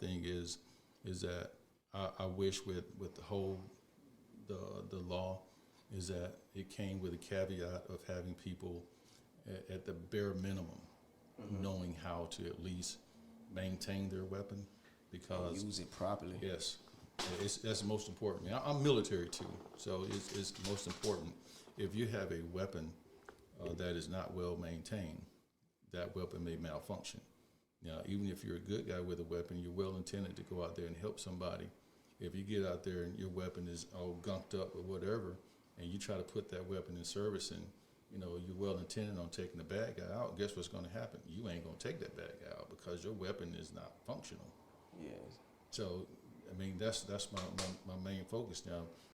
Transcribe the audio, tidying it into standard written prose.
thing is that I wish with the whole the law is that it came with a caveat of having people at the bare minimum knowing how to at least maintain their weapon, because use it properly. Yes, that's the most important. I'm military too, so it's most important. If you have a weapon that is not well maintained, that weapon may malfunction. Now, even if you're a good guy with a weapon, you're well intended to go out there and help somebody. If you get out there and your weapon is all gunked up or whatever, and you try to put that weapon in service, and you're well intended on taking the bad guy out, guess what's going to happen? You ain't going to take that bad guy out because your weapon is not functional. Yes. So, I mean, that's my main focus now.